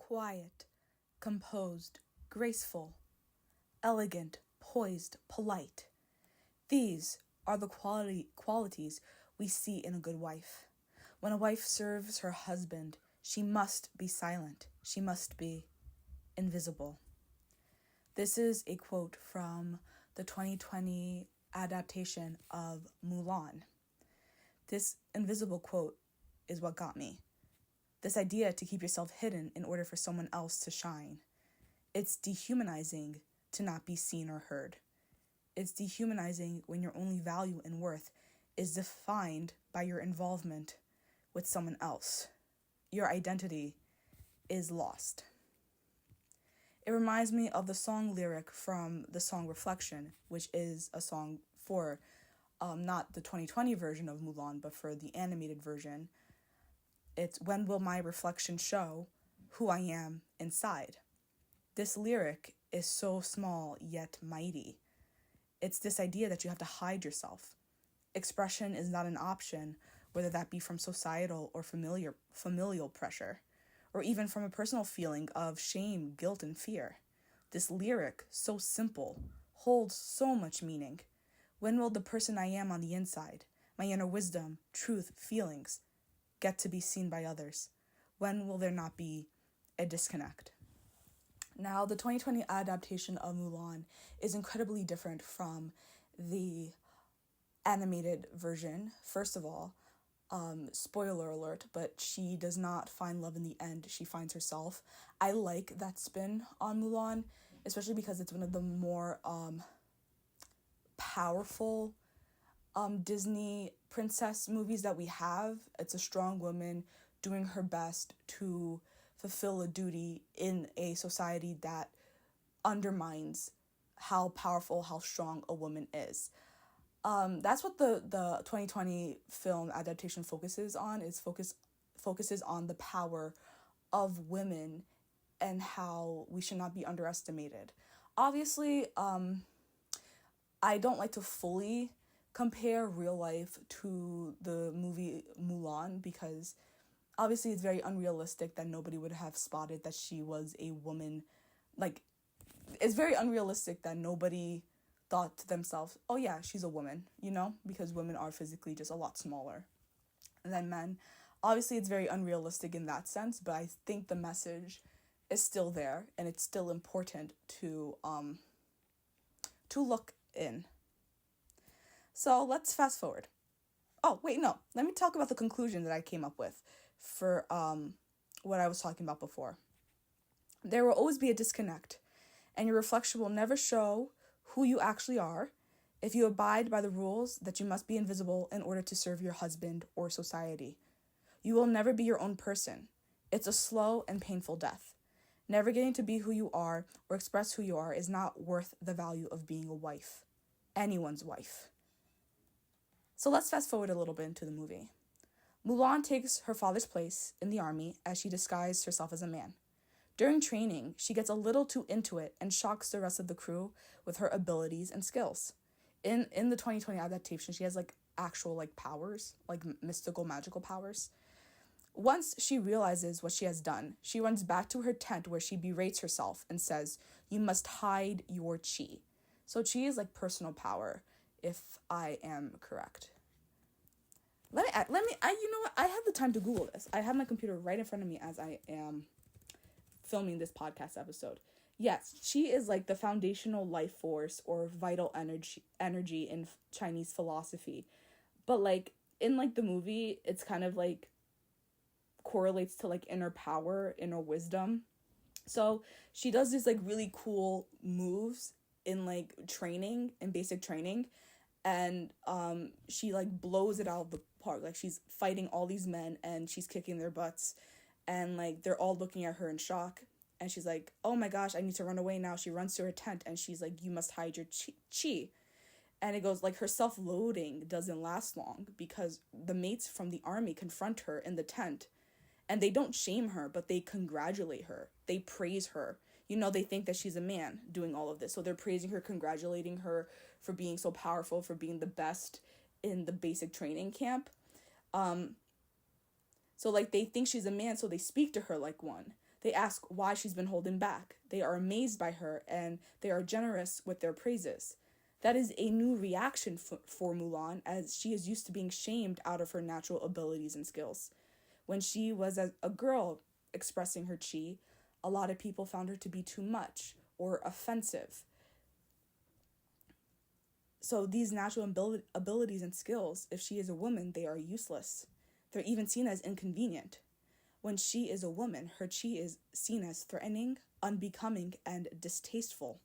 quiet, composed, graceful, elegant, poised, polite. These are the qualities we see in a good wife. When a wife serves her husband, she must be silent. She must be invisible. This is a quote from the 2020 adaptation of Mulan. This invisible quote is what got me. This idea to keep yourself hidden in order for someone else to shine. It's dehumanizing to not be seen or heard. It's dehumanizing when your only value and worth is defined by your involvement with someone else. Your identity is lost. It reminds me of the song lyric from the song Reflection, which is a song for not the 2020 version of Mulan, but for the animated version. It's, "When will my reflection show who I am inside?" This lyric is so small yet mighty. It's this idea that you have to hide yourself. Expression is not an option, whether that be from societal or familial pressure, or even from a personal feeling of shame, guilt, and fear. This lyric, so simple, holds so much meaning. When will the person I am on the inside, my inner wisdom, truth, feelings, get to be seen by others? When will there not be a disconnect? Now, the 2020 adaptation of Mulan is incredibly different from the animated version. First of all, spoiler alert, but she does not find love in the end. She finds herself. I like that spin on Mulan, especially because it's one of the more powerful Disney princess movies that we have. It's a strong woman doing her best to fulfill a duty in a society that undermines how powerful, how strong a woman is. That's what the 2020 film adaptation focuses on. Focuses on the power of women and how we should not be underestimated. Obviously, I don't like to fully compare real life to the movie Mulan because obviously it's very unrealistic that nobody would have spotted that she was a woman. Like, it's very unrealistic that nobody thought to themselves, oh yeah, she's a woman, because women are physically just a lot smaller than men. Obviously, it's very unrealistic in that sense, but I think the message is still there, and it's still important to look in. So let's fast forward. Oh, wait, no. Let me talk about the conclusion that I came up with for what I was talking about before. There will always be a disconnect, and your reflection will never show who you actually are if you abide by the rules that you must be invisible in order to serve your husband or society. You will never be your own person. It's a slow and painful death. Never getting to be who you are or express who you are is not worth the value of being a wife. Anyone's wife. So let's fast forward a little bit into the movie. Mulan takes her father's place in the army as she disguised herself as a man. During training, she gets a little too into it and shocks the rest of the crew with her abilities and skills. In the 2020 adaptation, she has actual powers, mystical, magical powers. Once she realizes what she has done, she runs back to her tent where she berates herself and says, "You must hide your chi." So chi is personal power, if I am correct. I had the time to Google this. I have my computer right in front of me as I am filming this podcast episode. Yes, chi is the foundational life force or vital energy in Chinese philosophy. But in the movie, it's kind of correlates to inner power, inner wisdom. So she does these really cool moves in training, in basic training, and she blows it out of the park. She's fighting all these men and she's kicking their butts, and they're all looking at her in shock, and she's like, "Oh my gosh, I need to run away now." She runs to her tent and she's like, "You must hide your chi." And it goes her self-loathing doesn't last long because the mates from the army confront her in the tent. And they don't shame her, but they congratulate her. They praise her. They think that she's a man doing all of this. So they're praising her, congratulating her for being so powerful, for being the best in the basic training camp. So they think she's a man, so they speak to her like one. They ask why she's been holding back. They are amazed by her and they are generous with their praises. That is a new reaction for Mulan, as she is used to being shamed out of her natural abilities and skills. When she was a girl expressing her chi, a lot of people found her to be too much or offensive. So these natural abilities and skills, if she is a woman, they are useless. They're even seen as inconvenient. When she is a woman, her chi is seen as threatening, unbecoming, and distasteful.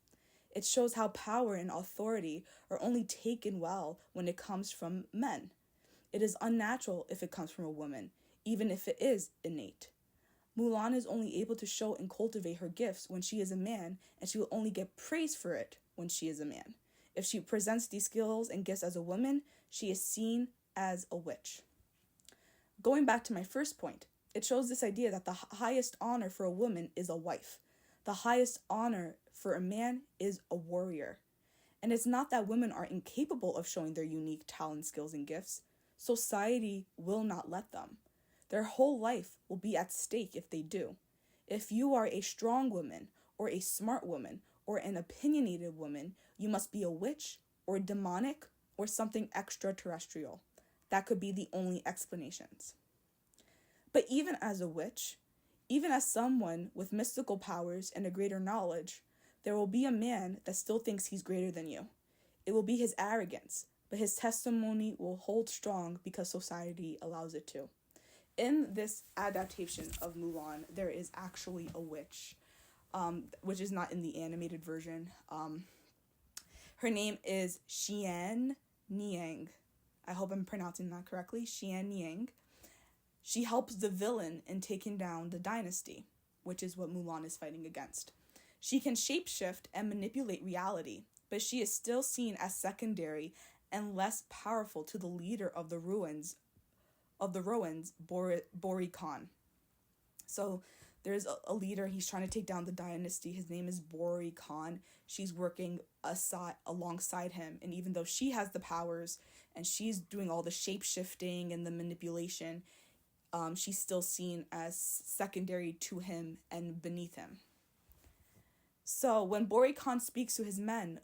It shows how power and authority are only taken well when it comes from men. It is unnatural if it comes from a woman, even if it is innate. Mulan is only able to show and cultivate her gifts when she is a man, and she will only get praise for it when she is a man. If she presents these skills and gifts as a woman, she is seen as a witch. Going back to my first point, it shows this idea that the highest honor for a woman is a wife. The highest honor for a man is a warrior. And it's not that women are incapable of showing their unique talent, skills, and gifts. Society will not let them. Their whole life will be at stake if they do. If you are a strong woman, or a smart woman, or an opinionated woman, you must be a witch, or demonic, or something extraterrestrial. That could be the only explanations. But even as a witch, even as someone with mystical powers and a greater knowledge, there will be a man that still thinks he's greater than you. It will be his arrogance, but his testimony will hold strong because society allows it to. In this adaptation of Mulan, there is actually a witch, which is not in the animated version. Her name is Xian Niang. I hope I'm pronouncing that correctly. Xian Niang. She helps the villain in taking down the dynasty, which is what Mulan is fighting against. She can shapeshift and manipulate reality, but she is still seen as secondary and less powerful to the leader of the Rohans, Bori Khan. So there's a leader, he's trying to take down the dynasty. His name is Bori Khan. She's working alongside him, and even though she has the powers and she's doing all the shape-shifting and the manipulation, she's still seen as secondary to him and beneath him. So when Bori Khan speaks to his men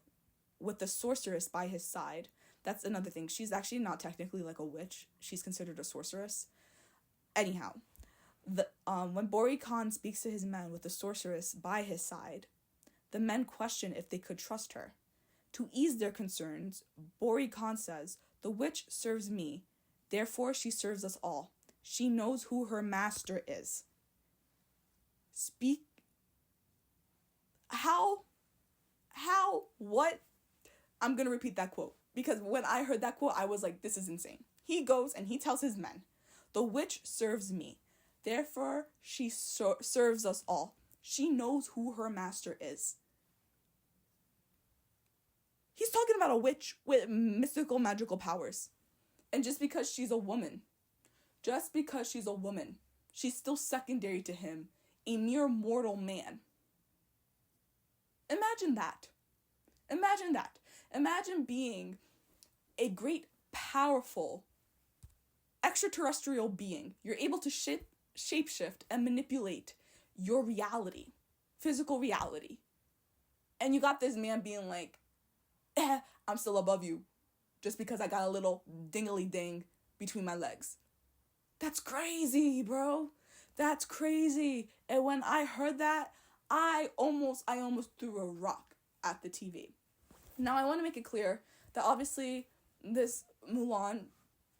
with the sorceress by his side, that's another thing. She's actually not technically like a witch. She's considered a sorceress. Anyhow, when Bori Khan speaks to his men with the sorceress by his side, the men question if they could trust her. To ease their concerns, Bori Khan says, "The witch serves me, therefore she serves us all. She knows who her master is." What? I'm going to repeat that quote, because when I heard that quote, I was like, this is insane. He goes and he tells his men, "The witch serves me, therefore she serves us all. She knows who her master is." He's talking about a witch with mystical, magical powers. And just because she's a woman, she's still secondary to him, a mere mortal man. Imagine that. Imagine being a great, powerful, extraterrestrial being. You're able to shapeshift and manipulate your reality, physical reality. And you got this man being like, I'm still above you, just because I got a little dingly-ding between my legs. That's crazy, bro. That's crazy. And when I heard that, I almost threw a rock at the TV. Now, I want to make it clear that obviously this Mulan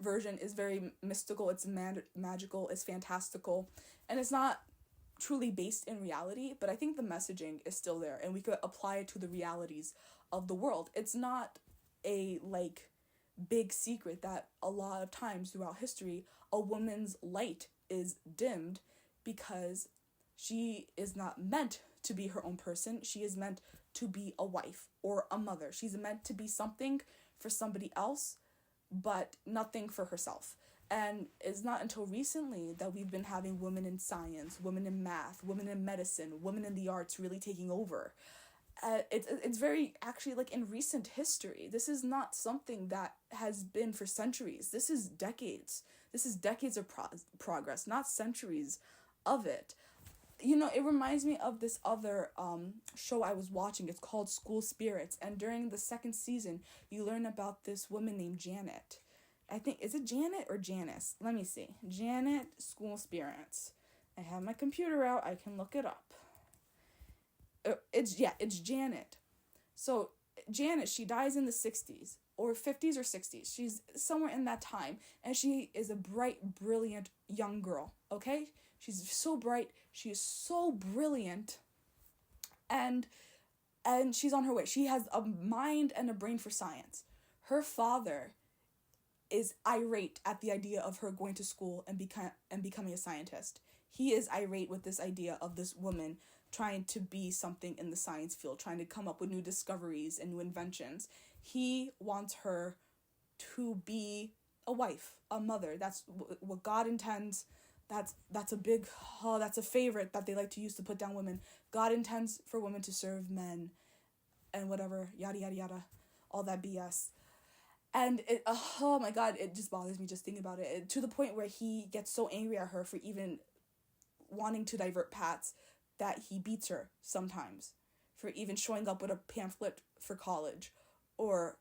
version is very mystical, it's magical, it's fantastical, and it's not truly based in reality, but I think the messaging is still there, and we could apply it to the realities of the world. It's not a, big secret that a lot of times throughout history, a woman's light is dimmed because she is not meant to be her own person. She is meant to be a wife or a mother. She's meant to be something for somebody else, but nothing for herself. And it's not until recently that we've been having women in science, women in math, women in medicine, women in the arts really taking over. It's very, actually, in recent history. This is not something that has been for centuries. This is decades. This is decades of progress, not centuries of it. it reminds me of this other show I was watching. It's called School Spirits, and during the second season you learn about this woman named Janet. I think, is it Janet or Janice? Let me see. Janet, School Spirits. I have my computer out, I can look it up. It's Janet. So Janet, she dies in the 60s or 50s or 60s. She's somewhere in that time, and she is a bright, brilliant young girl, okay? She's so bright, she is so brilliant, and she's on her way. She has a mind and a brain for science. Her father is irate at the idea of her going to school and becoming a scientist. He is irate with this idea of this woman trying to be something in the science field, trying to come up with new discoveries and new inventions. He wants her to be a wife, a mother. That's what God intends. That's a favorite that they like to use to put down women. God intends for women to serve men and whatever, yada, yada, yada, all that BS. And oh my God, it just bothers me just thinking about it, to the point where he gets so angry at her for even wanting to divert paths that he beats her sometimes for even showing up with a pamphlet for college or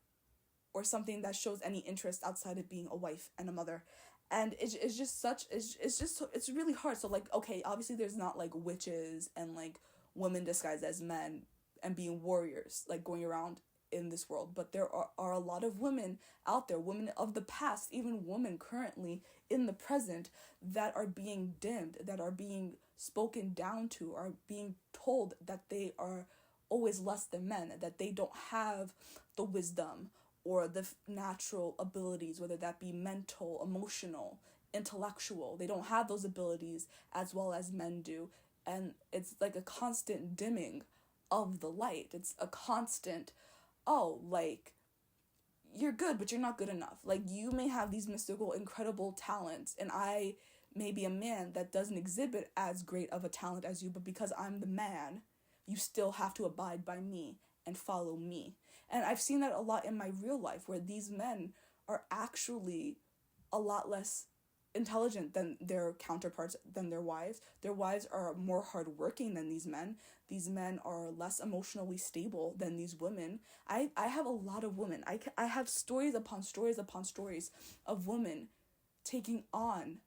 something that shows any interest outside of being a wife and a mother. And it's really hard. So, like, okay, obviously there's not like witches and like women disguised as men and being warriors like going around in this world, but there are a lot of women out there, women of the past, even women currently in the present, that are being dimmed, that are being spoken down to, are being told that they are always less than men, that they don't have the wisdom or the natural abilities, whether that be mental, emotional, intellectual. They don't have those abilities as well as men do, and it's like a constant dimming of the light. It's a constant, oh, like, you're good, but you're not good enough. Like, you may have these mystical, incredible talents, and I may be a man that doesn't exhibit as great of a talent as you, but because I'm the man, you still have to abide by me and follow me. And I've seen that a lot in my real life, where these men are actually a lot less intelligent than their counterparts, than their wives. Their wives are more hardworking than these men. These men are less emotionally stable than these women. I have a lot of women. I have stories upon stories upon stories of women taking on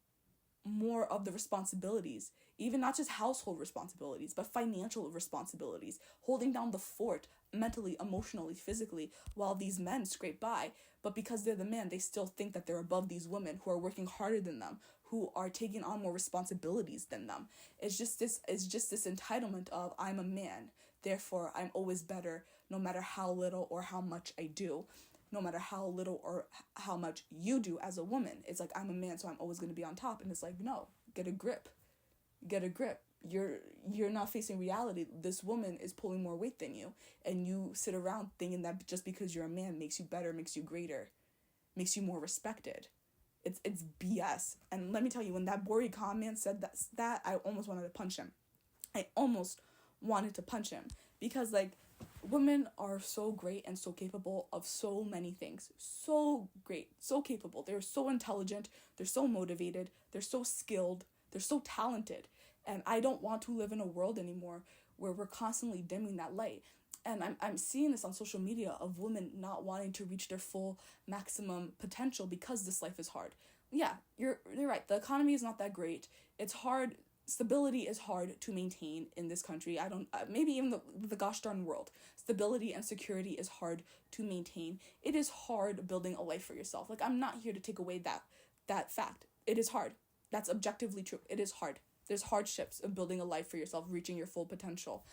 more of the responsibilities, even not just household responsibilities, but financial responsibilities, holding down the fort mentally, emotionally, physically, while these men scrape by. But because they're the man, they still think that they're above these women who are working harder than them, who are taking on more responsibilities than them. It's just this entitlement of, I'm a man, therefore I'm always better, no matter how little or how much I do. No matter how little or how much you do as a woman. It's like, I'm a man, so I'm always going to be on top. And it's like, no, get a grip. Get a grip. You're not facing reality. This woman is pulling more weight than you. And you sit around thinking that just because you're a man makes you better, makes you greater, makes you more respected. It's BS. And let me tell you, when that Bori Khan man said that, I almost wanted to punch him. I almost wanted to punch him. Because, like, women are so great and so capable of so many things. So great, so capable. They're so intelligent, they're so motivated, they're so skilled, they're so talented. And I don't want to live in a world anymore where we're constantly dimming that light. And I'm seeing this on social media of women not wanting to reach their full maximum potential because this life is hard. Yeah, you're right. The economy is not that great. It's hard. Stability is hard to maintain in this country. Maybe even the gosh darn world. Stability and security is hard to maintain. It is hard building a life for yourself. Like, I'm not here to take away that fact. It is hard. That's objectively true. It is hard. There's hardships of building a life for yourself, reaching your full potential.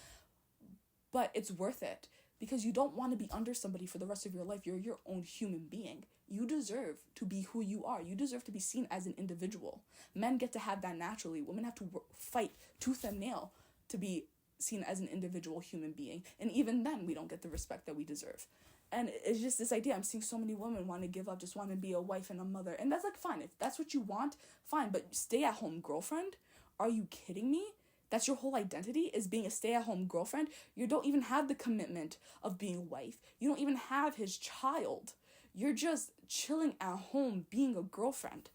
But it's worth it, because you don't want to be under somebody for the rest of your life. You're your own human being. You deserve to be who you are. You deserve to be seen as an individual. Men get to have that naturally. Women have to fight tooth and nail to be seen as an individual human being. And even then, we don't get the respect that we deserve. And it's just this idea. I'm seeing so many women want to give up, just want to be a wife and a mother. And that's like, fine. If that's what you want, fine. But stay-at-home girlfriend? Are you kidding me? That's your whole identity, is being a stay-at-home girlfriend? You don't even have the commitment of being a wife. You don't even have his child. You're just chilling at home being a girlfriend.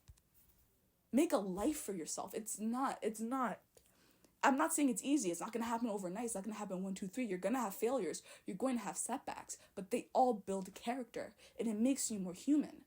Make a life for yourself. It's not I'm not saying it's easy. It's not going to happen overnight. It's not going to happen 1, 2, 3. You're going to have failures. You're going to have setbacks. But they all build character. And it makes you more human.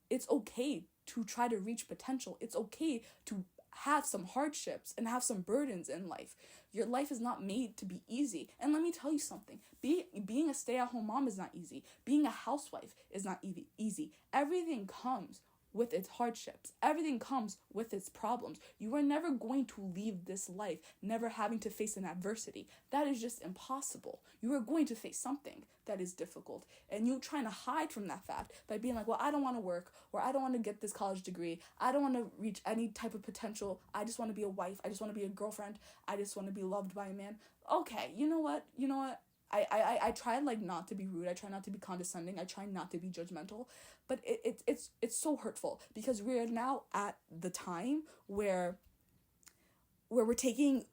It's okay to try to reach potential. It's okay to have some hardships and have some burdens in life. Your life is not made to be easy. And let me tell you something. Being a stay-at-home mom is not easy. Being a housewife is not easy. Everything comes with its hardships. Everything comes with its problems. You are never going to leave this life never having to face an adversity. That is just impossible. You are going to face something that is difficult. And you trying to hide from that fact by being like, well, I don't want to work, or I don't want to get this college degree. I don't want to reach any type of potential. I just want to be a wife. I just want to be a girlfriend. I just want to be loved by a man. Okay, you know what? I try like not to be rude. I try not to be condescending. I try not to be judgmental, but it's so hurtful because we are now at the time where we're taking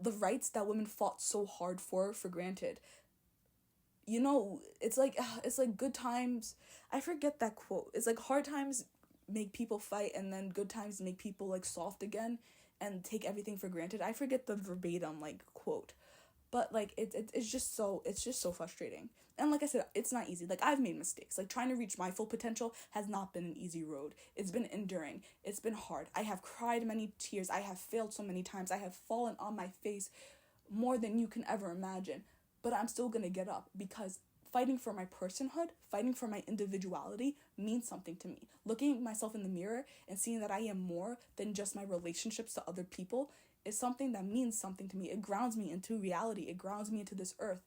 the rights that women fought so hard for granted. You know, it's like good times. I forget that quote. It's like hard times make people fight, and then good times make people like soft again and take everything for granted. I forget the verbatim like quote. But like it's just so frustrating. And like I said, it's not easy. Like I've made mistakes. Like trying to reach my full potential has not been an easy road. It's been enduring. It's been hard. I have cried many tears. I have failed so many times. I have fallen on my face more than you can ever imagine. But I'm still gonna get up because fighting for my personhood, fighting for my individuality means something to me. Looking at myself in the mirror and seeing that I am more than just my relationships to other people is something that means something to me. It grounds me into reality. It grounds me into this earth.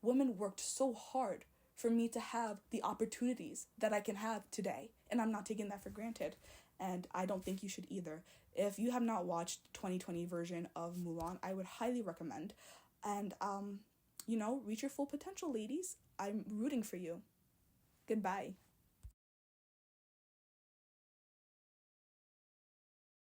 Women worked so hard for me to have the opportunities that I can have today, and I'm not taking that for granted, and I don't think you should either. If you have not watched 2020 version of Mulan, I would highly recommend. And reach your full potential, ladies. I'm rooting for you. Goodbye.